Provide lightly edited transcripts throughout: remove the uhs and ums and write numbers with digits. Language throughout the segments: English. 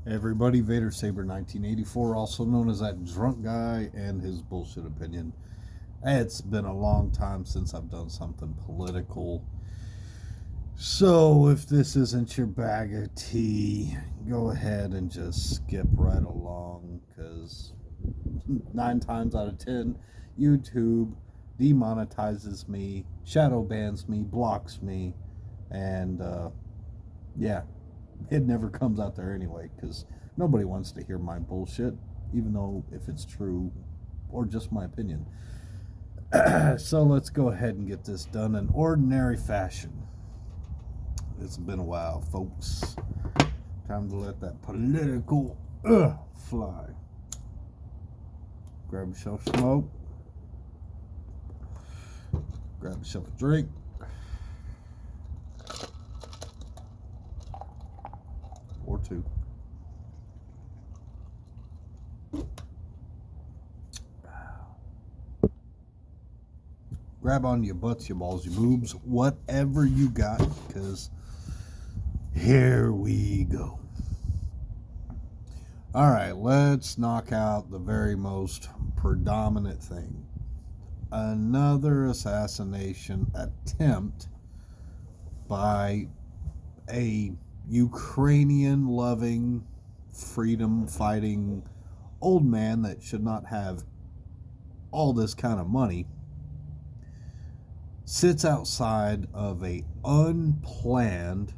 Everybody, Vader Saber 1984, also known as that drunk guy and his bullshit opinion. It's been a long time since I've done something political. So if this isn't your bag of tea, go ahead and just skip right along, because 9 times out of 10, YouTube demonetizes me, shadow bans me, blocks me, and yeah, it never comes out there anyway, because nobody wants to hear my bullshit, even though if it's true or just my opinion. So let's go ahead and get this done in ordinary fashion. It's been a while, folks. Time to let that political fly. Grab yourself a smoke. Grab yourself a drink. Or two. Grab on your butts, your balls, your boobs, whatever you got, because here we go. All right, let's knock out the very most predominant thing. Another assassination attempt by a Ukrainian-loving, freedom-fighting old man that should not have all this kind of money, sits outside of a unplanned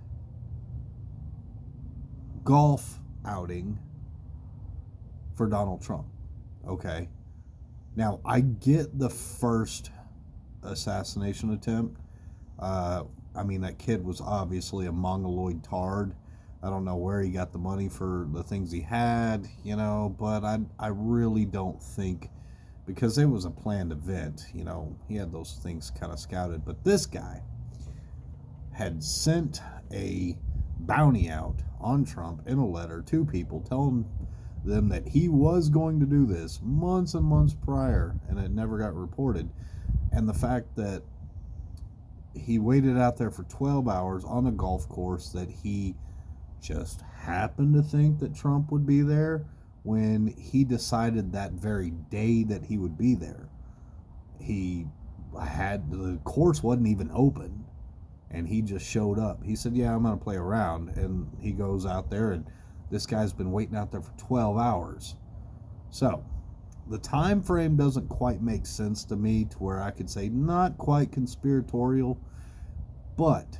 golf outing for Donald Trump. Okay. Now, I get the first assassination attempt. I mean, that kid was obviously a mongoloid tard. I don't know where he got the money for the things he had, but I really don't think, because it was a planned event, he had those things kind of scouted. But this guy had sent a bounty out on Trump in a letter to people telling them that he was going to do this months and months prior, and it never got reported. And the fact that he waited out there for 12 hours on a golf course, that he just happened to think that Trump would be there when he decided that very day that he would be there. The course wasn't even open, and he just showed up. He said, yeah, I'm going to play around. And he goes out there, and this guy's been waiting out there for 12 hours. So the time frame doesn't quite make sense to me, to where I could say not quite conspiratorial, but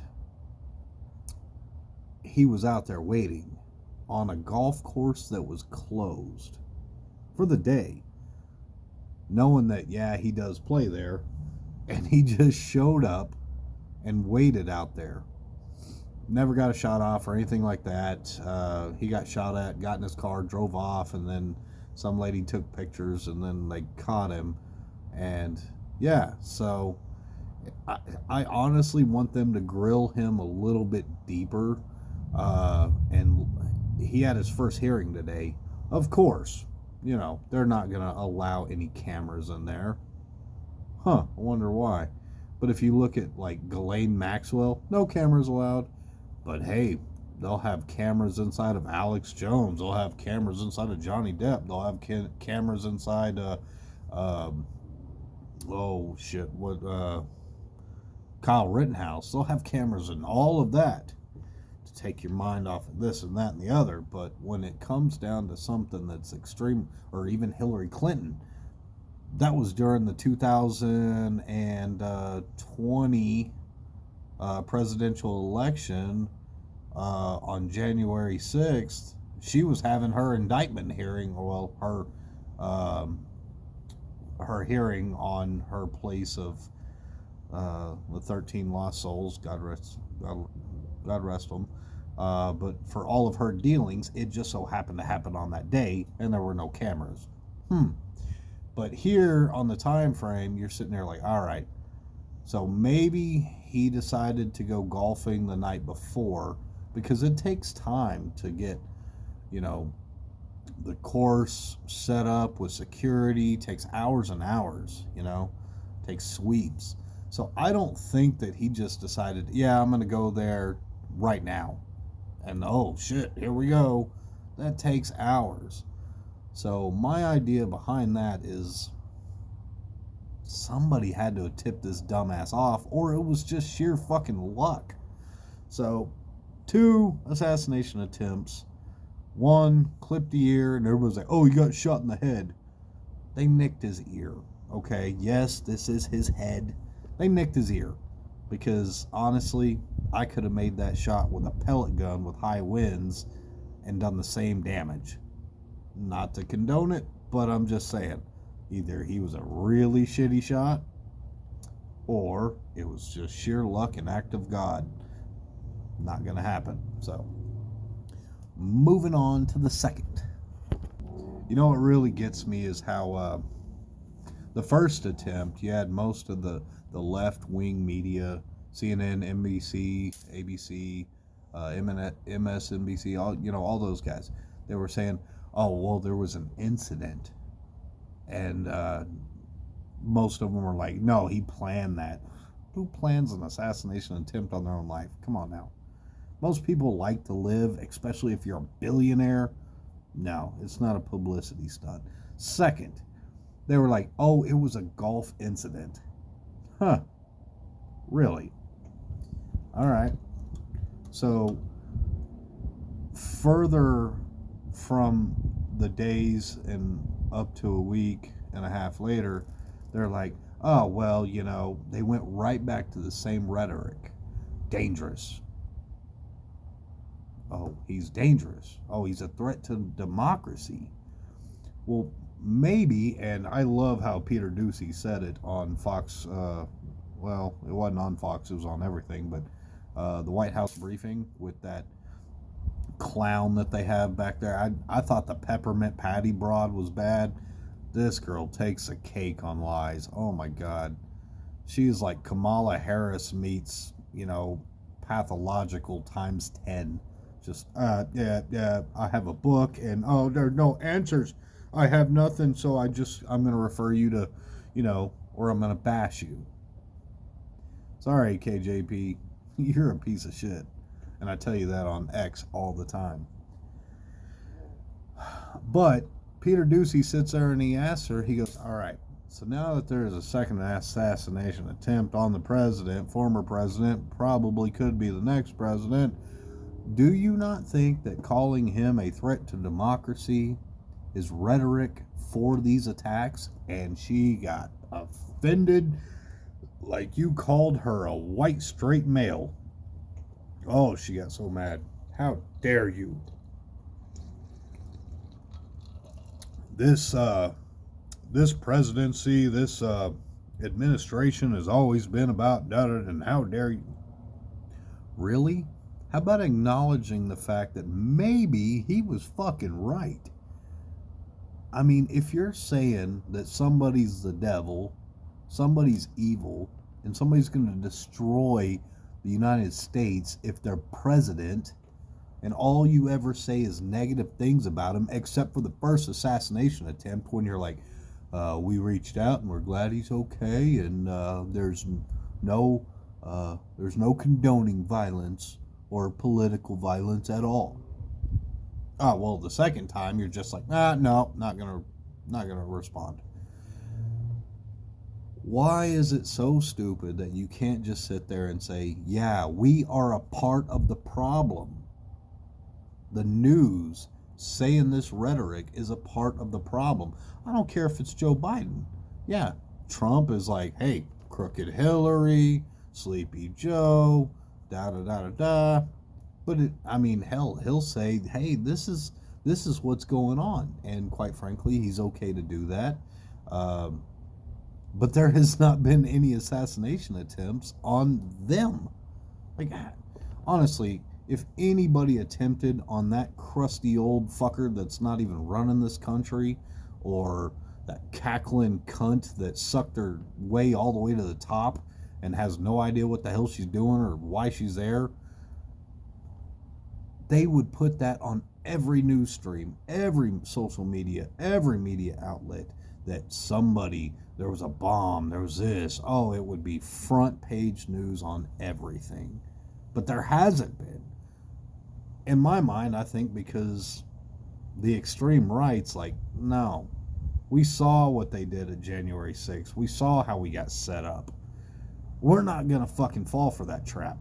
he was out there waiting on a golf course that was closed for the day, knowing that, yeah, he does play there, and he just showed up and waited out there. Never got a shot off or anything like that. He got shot at, got in his car, drove off, and then some lady took pictures, and then they caught him. And yeah, so I honestly want them to grill him a little bit deeper. And he had his first hearing today. Of course, they're not going to allow any cameras in there. I wonder why. But if you look at like Ghislaine Maxwell, no cameras allowed. But hey, they'll have cameras inside of Alex Jones. They'll have cameras inside of Johnny Depp. They'll have cameras inside Kyle Rittenhouse. They'll have cameras in all of that to take your mind off of this and that and the other. But when it comes down to something that's extreme, or even Hillary Clinton, that was during the 2020 presidential election on January 6th. She was having her indictment hearing, her hearing on her place of the 13 lost souls, God rest them. But for all of her dealings, it just so happened to happen on that day, and there were no cameras. But here on the time frame, you're sitting there like, all right, so maybe he decided to go golfing the night before, because it takes time to get, the course set up with security. Takes hours and hours, takes sweeps. So I don't think that he just decided, yeah, I'm going to go there right now. And oh shit, here we go. That takes hours. So my idea behind that is somebody had to have tipped this dumbass off, or it was just sheer fucking luck. So, 2 assassination attempts. 1 clipped the ear, and everybody's like, oh, he got shot in the head. They nicked his ear. Okay, yes, this is his head. They nicked his ear. Because, honestly, I could have made that shot with a pellet gun with high winds and done the same damage. Not to condone it, but I'm just saying. Either he was a really shitty shot, or it was just sheer luck and act of God. Not going to happen. So, moving on to the second. You know what really gets me is how the first attempt, you had most of the left-wing media, CNN, NBC, ABC, MSNBC, all those guys. They were saying, oh, well, there was an incident. And most of them were like, no, he planned that. Who plans an assassination attempt on their own life? Come on now. Most people like to live, especially if you're a billionaire. No, it's not a publicity stunt. Second, they were like, oh, it was a golf incident. Huh. Really? All right. So, further from the days and up to a week and a half later, they're like, oh, well, they went right back to the same rhetoric. Dangerous. Oh, he's dangerous. Oh, he's a threat to democracy. Well, maybe, and I love how Peter Doocy said it on Fox. Well, it wasn't on Fox, it was on everything, but the White House briefing with that clown that they have back there. I thought the Peppermint Patty broad was bad. This girl takes a cake on lies. Oh my God. She's like Kamala Harris meets, pathological times 10. Just, yeah, I have a book, and, oh, there are no answers. I have nothing, so I'm going to refer you to, or I'm going to bash you. Sorry, KJP, you're a piece of shit. And I tell you that on X all the time. But Peter Doocy sits there and he asks her, he goes, all right, so now that there's a second assassination attempt on the president, former president, probably could be the next president, do you not think that calling him a threat to democracy is rhetoric for these attacks? And she got offended like you called her a white straight male. Oh, she got so mad. How dare you? This presidency, this administration has always been about da-da, and how dare you? Really? How about acknowledging the fact that maybe he was fucking right? I mean, if you're saying that somebody's the devil, somebody's evil, and somebody's going to destroy the United States if they're president, and all you ever say is negative things about him, except for the first assassination attempt when you're like, we reached out and we're glad he's okay, and there's no condoning violence or political violence at all. Oh, well, the second time you're just like, no, not gonna respond. Why is it so stupid that you can't just sit there and say, yeah, we are a part of the problem? The news saying this rhetoric is a part of the problem. I don't care if it's Joe Biden. Yeah, Trump is like, hey, crooked Hillary, Sleepy Joe, da-da-da-da-da. But, hell, he'll say, hey, this is what's going on. And quite frankly, he's okay to do that. But there has not been any assassination attempts on them. Like, honestly, if anybody attempted on that crusty old fucker that's not even running this country, or that cackling cunt that sucked her way all the way to the top and has no idea what the hell she's doing or why she's there, they would put that on every news stream, every social media, every media outlet, that there was a bomb, there was this. Oh, it would be front page news on everything. But there hasn't been. In my mind, I think because the extreme right's like, no. We saw what they did at January 6th. We saw how we got set up. We're not going to fucking fall for that trap.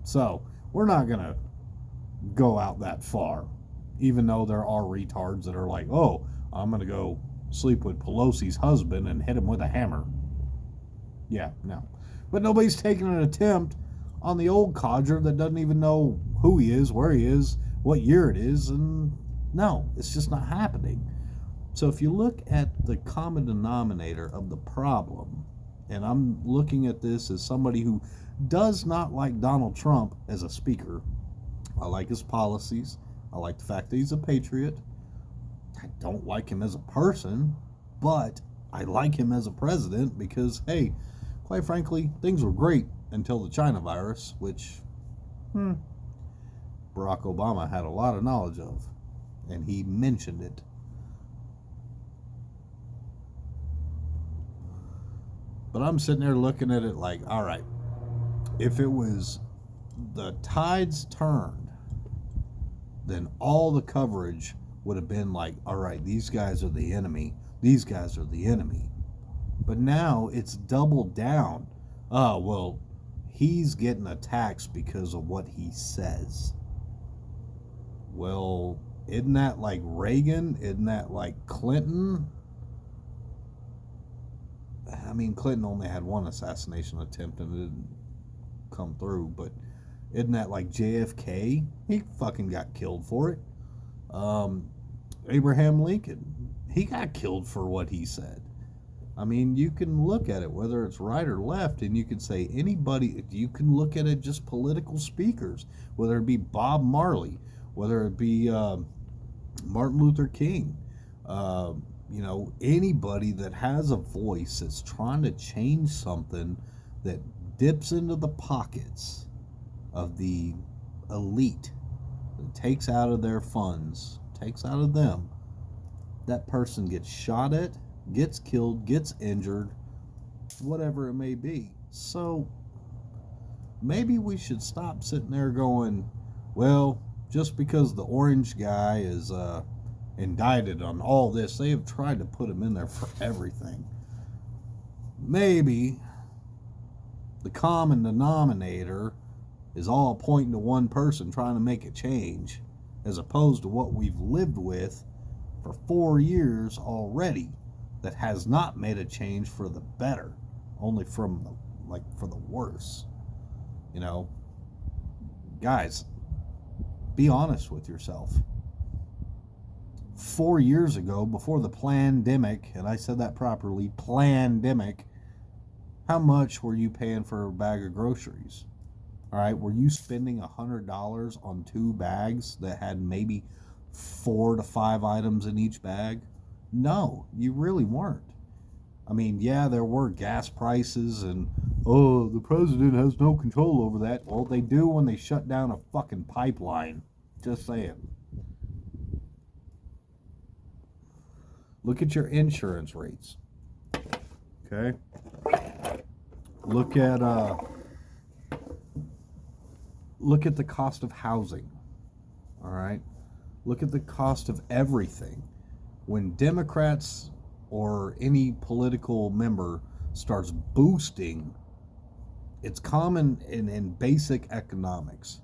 So, we're not going to go out that far. Even though there are retards that are like, oh, I'm going to go sleep with Pelosi's husband and hit him with a hammer. Yeah, no. But nobody's taking an attempt on the old codger that doesn't even know who he is, where he is, what year it is, and no, it's just not happening. So if you look at the common denominator of the problem, and I'm looking at this as somebody who does not like Donald Trump as a speaker. I like his policies. I like the fact that he's a patriot. I don't like him as a person, but I like him as a president because, hey, quite frankly, things were great until the China virus, which Barack Obama had a lot of knowledge of, and he mentioned it. But I'm sitting there looking at it like, all right, if it was the tides turned, then all the coverage would have been like, all right, these guys are the enemy. These guys are the enemy. But now it's doubled down. Oh, well, he's getting attacked because of what he says. Well, isn't that like Reagan? Isn't that like Clinton? I mean, Clinton only had one assassination attempt and it didn't come through, but isn't that like JFK? He fucking got killed for it. Abraham Lincoln, he got killed for what he said. I mean, you can look at it, whether it's right or left, and you can say anybody, you can look at it just political speakers, whether it be Bob Marley, whether it be Martin Luther King, anybody that has a voice that's trying to change something that dips into the pockets of the elite, that takes out of their funds, takes out of them, that person gets shot at, gets killed, gets injured, whatever it may be. So maybe we should stop sitting there going, well, just because the orange guy is indicted on all this, they have tried to put him in there for everything. Maybe the common denominator is all pointing to one person trying to make a change, as opposed to what we've lived with for 4 years already that has not made a change for the better, only for the worse. Guys, be honest with yourself. 4 years ago, before the plandemic, and I said that properly, plandemic, how much were you paying for a bag of groceries? All right, were you spending $100 on 2 bags that had maybe 4 to 5 items in each bag? No, you really weren't. I mean, yeah, there were gas prices and, oh, the president has no control over that. Well, they do when they shut down a fucking pipeline. Just saying. Look at your insurance rates. Okay? Look at the cost of housing. All right? Look at the cost of everything. When Democrats or any political member starts boosting, it's common in basic economics.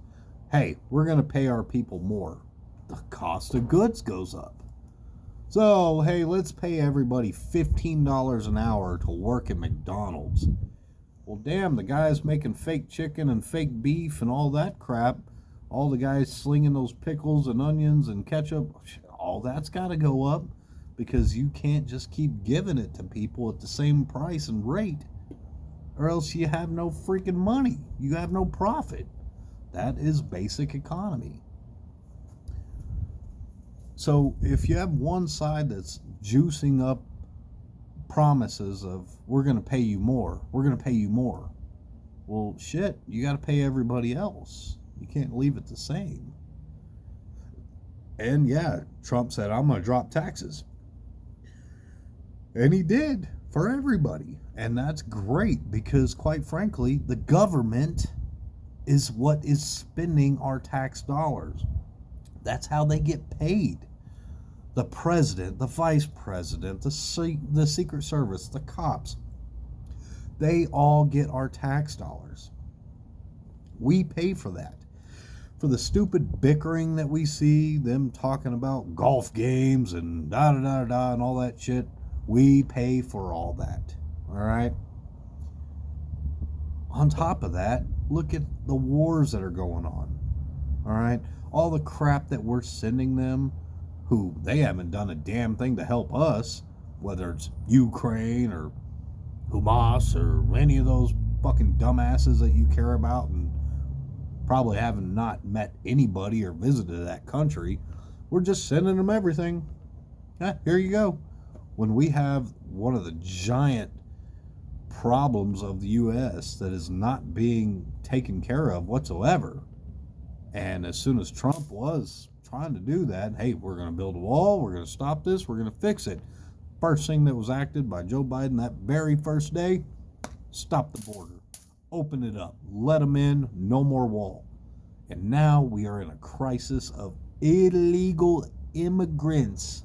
Hey, we're going to pay our people more. The cost of goods goes up. So, hey, let's pay everybody $15 an hour to work at McDonald's. Well, damn, the guys making fake chicken and fake beef and all that crap, all the guys slinging those pickles and onions and ketchup, all that's got to go up, because you can't just keep giving it to people at the same price and rate, or else you have no freaking money. You have no profit. That is basic economy. So if you have one side that's juicing up promises of, we're going to pay you more, we're going to pay you more, well, shit, you got to pay everybody else. You can't leave it the same. And yeah, Trump said, I'm going to drop taxes. And he did, for everybody. And that's great, because quite frankly, the government is what is spending our tax dollars. That's how they get paid. the president, the vice president, the Secret Service, the cops, they all get our tax dollars. We pay for that. For the stupid bickering that we see, them talking about golf games and da-da-da-da and all that shit, we pay for all that. All right? On top of that, look at the wars that are going on. All right? All the crap that we're sending them, who they haven't done a damn thing to help us, whether it's Ukraine or Hamas or any of those fucking dumbasses that you care about and probably haven't not met anybody or visited that country. We're just sending them everything. Yeah, here you go. When we have one of the giant problems of the U.S. that is not being taken care of whatsoever. And as soon as Trump was trying to do that, hey, we're going to build a wall, we're going to stop this, we're going to fix it. First thing that was acted by Joe Biden that very first day, stop the border. Open it up. Let them in. No more wall. And now we are in a crisis of illegal immigrants,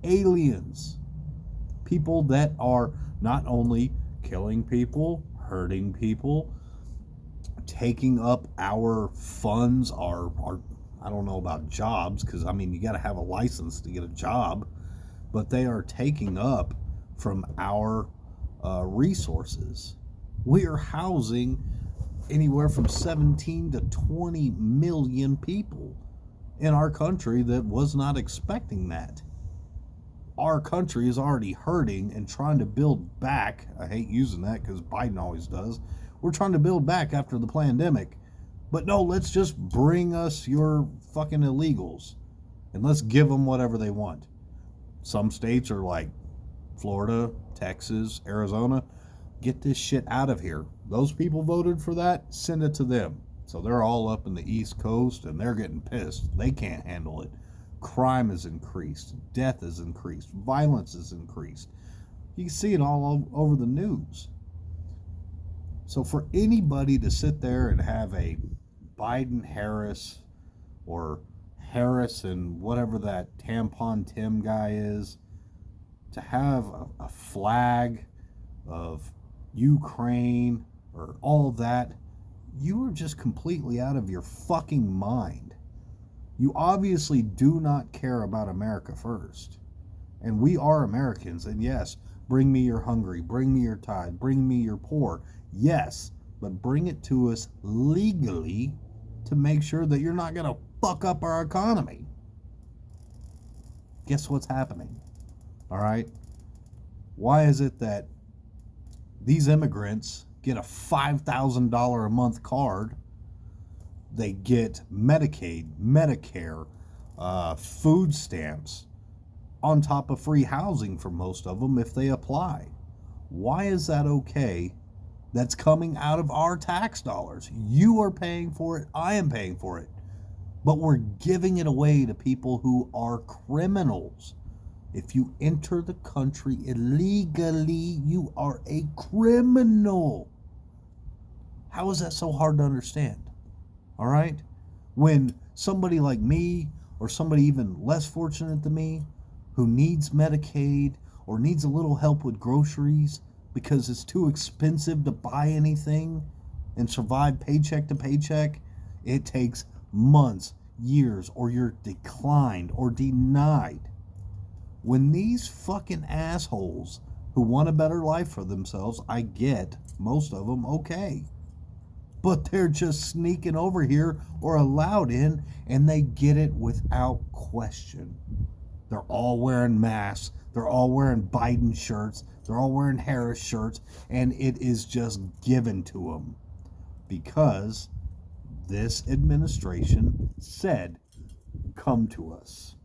aliens, people that are not only killing people, hurting people, taking up our funds, our I don't know about jobs, because I mean you got to have a license to get a job, but they are taking up from our resources. We are housing anywhere from 17 to 20 million people in our country that was not expecting that. Our country is already hurting and trying to build back. I hate using that because Biden always does. We're trying to build back after the pandemic. But no, let's just bring us your fucking illegals and let's give them whatever they want. Some states are like Florida, Texas, Arizona. Get this shit out of here. Those people voted for that, send it to them. So they're all up in the East Coast and they're getting pissed. They can't handle it. Crime has increased. Death has increased. Violence has increased. You can see it all over the news. So for anybody to sit there and have a Biden-Harris or Harris and whatever that Tampon Tim guy is, to have a flag of Ukraine or all that, you are just completely out of your fucking mind. You obviously do not care about America first. And we are Americans, and yes, bring me your hungry, bring me your tired, bring me your poor. Yes, but bring it to us legally to make sure that you're not going to fuck up our economy. Guess what's happening? All right? Why is it that these immigrants get a $5,000 a month card? They get Medicaid, Medicare, food stamps, on top of free housing for most of them if they apply. Why is that okay? That's coming out of our tax dollars. You are paying for it. I am paying for it. But we're giving it away to people who are criminals. If you enter the country illegally, you are a criminal. How is that so hard to understand? All right? When somebody like me or somebody even less fortunate than me who needs Medicaid or needs a little help with groceries because it's too expensive to buy anything and survive paycheck to paycheck, it takes months, years, or you're declined or denied. When these fucking assholes who want a better life for themselves, I get most of them okay. But they're just sneaking over here or allowed in, and they get it without question. They're all wearing masks. They're all wearing Biden shirts. They're all wearing Harris shirts, and it is just given to them because this administration said, come to us.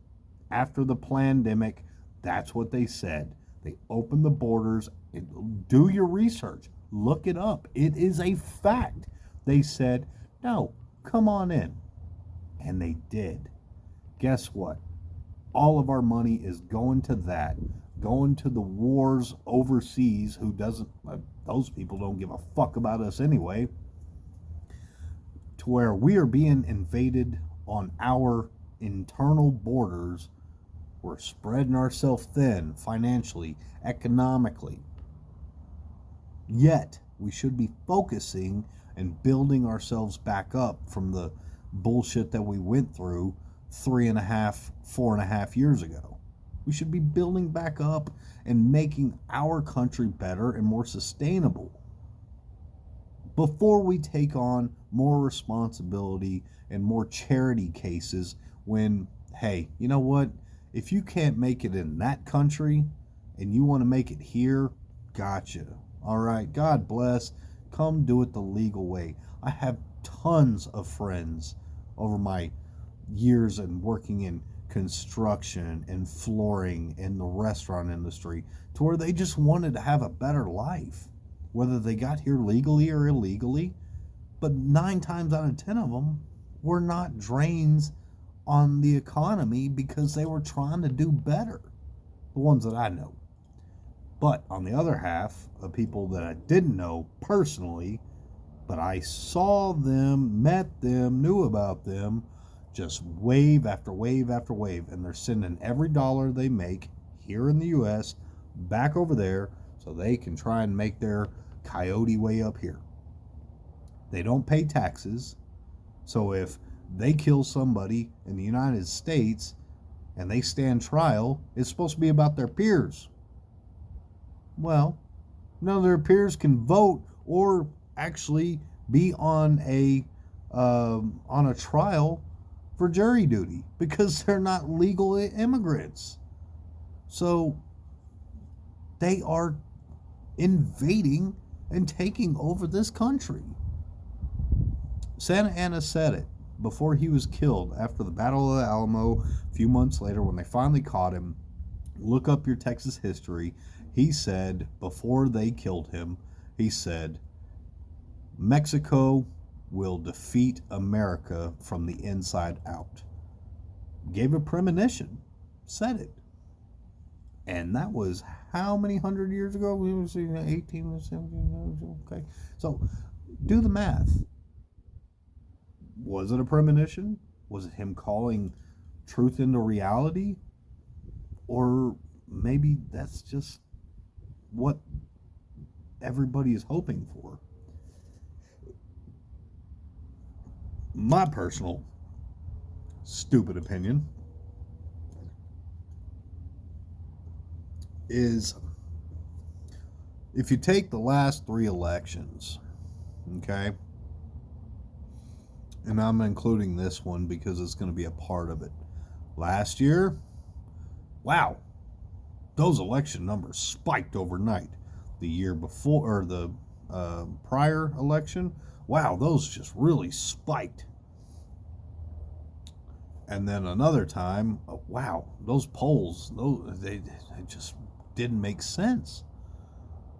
After the pandemic, that's what they said. They opened the borders. Do your research. Look it up. It is a fact. They said, no, come on in. And they did. Guess what? All of our money is going to that. Going to the wars overseas. Who doesn't, those people don't give a fuck about us anyway. To where we are being invaded on our internal borders We're spreading ourselves thin financially, economically. Yet, we should be focusing and building ourselves back up from the bullshit that we went through 3.5, 4.5 years ago. We should be building back up and making our country better and more sustainable before we take on more responsibility and more charity cases when, hey, you know what? If you can't make it in that country and you want to make it here, gotcha. All right, God bless. Come do it the legal way. I have tons of friends over my years in working in construction and flooring in the restaurant industry to where they just wanted to have a better life, whether they got here legally or illegally. But 9 times out of 10 of them were not drains on the economy because they were trying to do better. The ones that I know. But on the other half, of people that I didn't know personally, but I saw them, met them, knew about them, just wave after wave after wave. And they're sending every dollar they make here in the U.S. back over there so they can try and make their coyote way up here. They don't pay taxes. So if they kill somebody in the United States and they stand trial, it's supposed to be about their peers. Well, none of their peers can vote or actually be on a trial for jury duty because they're not legal immigrants. So they are invading and taking over this country. Santa Anna said it before he was killed after the Battle of the Alamo. A few months later, when they finally caught him, look up your Texas history. He said, before they killed him, he said, Mexico will defeat America from the inside out. Gave a premonition, said it. And that was how many hundred years ago? We were saying 18, 17, okay. So do the math. Was it a premonition? Was it him calling truth into reality? Or maybe that's just what everybody is hoping for. My personal stupid opinion is if you take the last 3 elections, okay, and I'm including this one because it's going to be a part of it. Last year, wow, those election numbers spiked overnight. The year before, or the prior election, wow, those just really spiked. And then another time, wow, those polls, they just didn't make sense.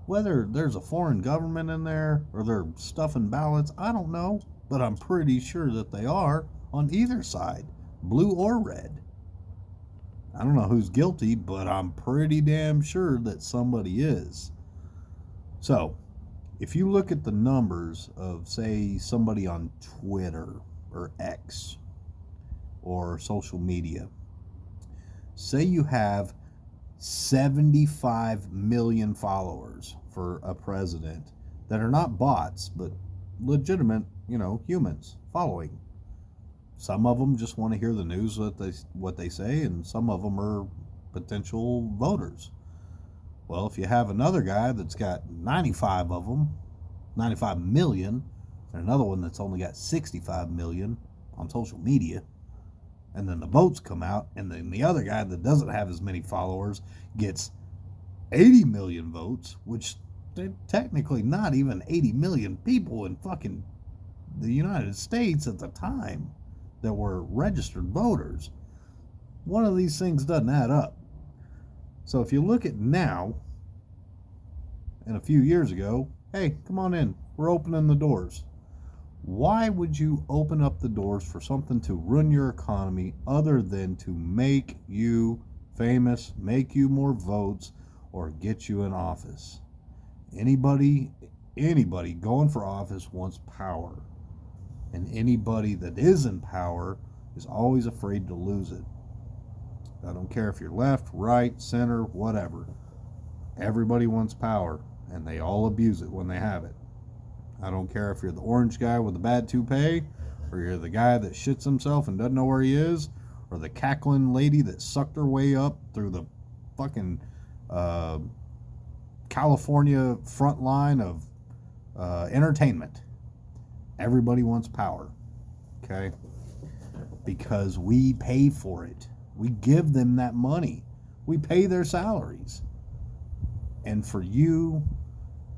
Whether there's a foreign government in there or they're stuffing ballots, I don't know, but I'm pretty sure that they are on either side, blue or red. I don't know who's guilty, but I'm pretty damn sure that somebody is. So, if you look at the numbers of, say, somebody on Twitter or X or social media, say you have 75 million followers for a president that are not bots, but legitimate, humans following. Some of them just want to hear the news, what they say, and some of them are potential voters. Well, if you have another guy that's got 95 of them, 95 million, and another one that's only got 65 million on social media, and then the votes come out, and then the other guy that doesn't have as many followers gets 80 million votes, which they're technically not even 80 million people in fucking the United States at the time that were registered voters. One of these things doesn't add up. So if you look at now and a few years ago, hey, come on in, we're opening the doors. Why would you open up the doors for something to ruin your economy other than to make you famous, make you more votes, or get you in office? Anybody going for office wants power. And anybody that is in power is always afraid to lose it. I don't care if you're left, right, center, whatever. Everybody wants power, and they all abuse it when they have it. I don't care if you're the orange guy with the bad toupee, or you're the guy that shits himself and doesn't know where he is, or the cackling lady that sucked her way up through the fucking California front line of entertainment. Everybody wants power, okay? Because we pay for it. We give them that money. We pay their salaries. And for you,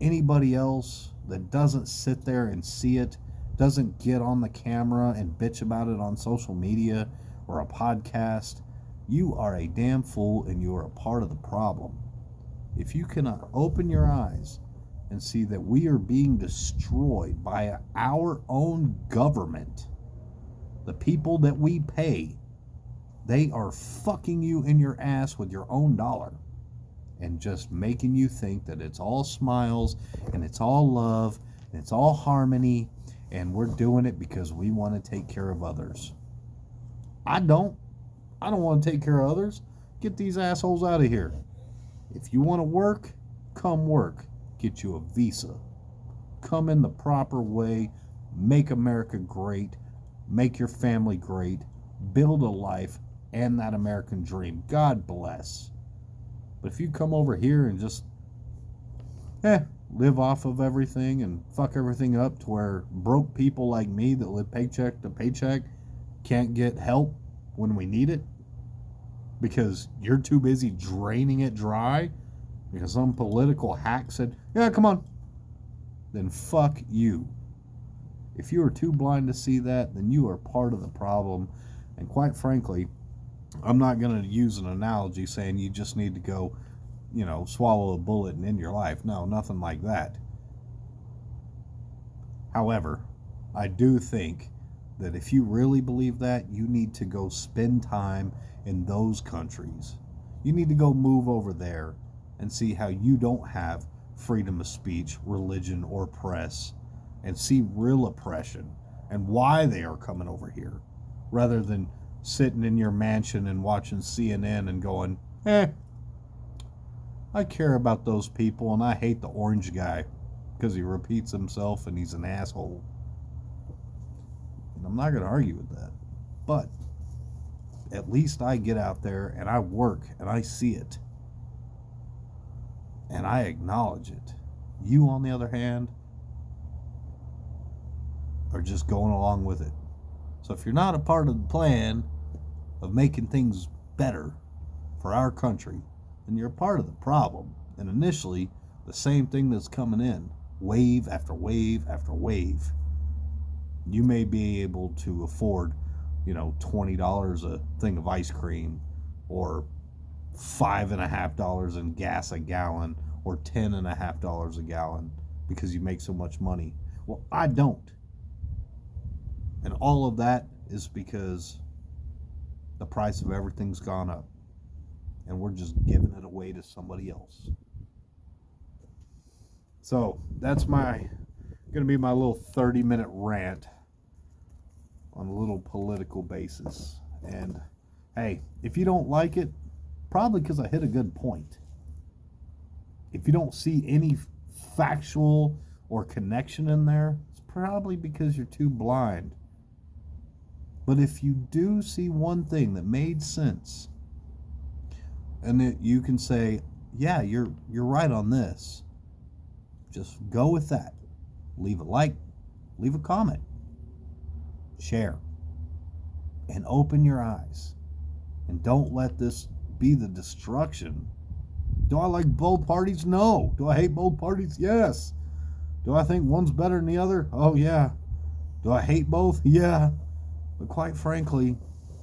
anybody else that doesn't sit there and see it, doesn't get on the camera and bitch about it on social media or a podcast, you are a damn fool and you are a part of the problem. If you cannot open your eyes and see that we are being destroyed by our own government, the people that we pay, they are fucking you in your ass with your own dollar and just making you think that it's all smiles and it's all love and it's all harmony and we're doing it because we want to take care of others. I don't want to take care of others. Get these assholes out of here. If you want to work, come work. Get you a visa. Come in the proper way. Make America great. Make your family great. Build a life and that American dream. God bless. But if you come over here and just live off of everything and fuck everything up to where broke people like me that live paycheck to paycheck can't get help when we need it because you're too busy draining it dry because some political hack said, yeah, come on, then fuck you. If you are too blind to see that, then you are part of the problem. And quite frankly, I'm not going to use an analogy saying you just need to go, swallow a bullet and end your life. No, nothing like that. However, I do think that if you really believe that, you need to go spend time in those countries. You need to go move over there and see how you don't have freedom of speech, religion, or press, and see real oppression and why they are coming over here, rather than sitting in your mansion and watching CNN and going, I care about those people and I hate the orange guy because he repeats himself and he's an asshole. And I'm not going to argue with that. But at least I get out there and I work and I see it. And I acknowledge it. You, on the other hand, are just going along with it. So if you're not a part of the plan of making things better for our country, then you're a part of the problem. And initially, the same thing that's coming in, wave after wave after wave. You may be able to afford, $20 a thing of ice cream, or $5.50 in gas a gallon, or $10.50 a gallon because you make so much money. Well, I don't. And all of that is because the price of everything's gone up. And we're just giving it away to somebody else. So that's going to be my little 30-minute rant on a little political basis. And hey, if you don't like it, probably because I hit a good point. If you don't see any factual or connection in there, it's probably because you're too blind. But if you do see one thing that made sense, and that you can say, yeah, you're right on this, just go with that. Leave a like, leave a comment, share, and open your eyes. And don't let this be the destruction. Do I like both parties? No. Do I hate both parties? Yes. Do I think one's better than the other? Oh, yeah. Do I hate both? Yeah. But quite frankly,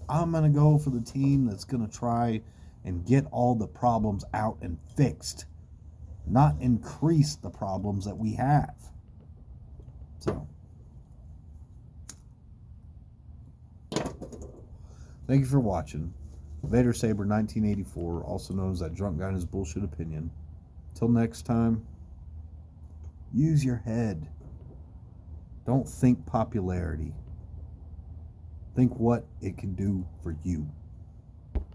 I'm going to go for the team that's going to try and get all the problems out and fixed, not increase the problems that we have. So, thank you for watching. Vader Saber 1984, also known as that drunk guy and his bullshit opinion. Till next time, use your head. Don't think popularity. Think what it can do for you.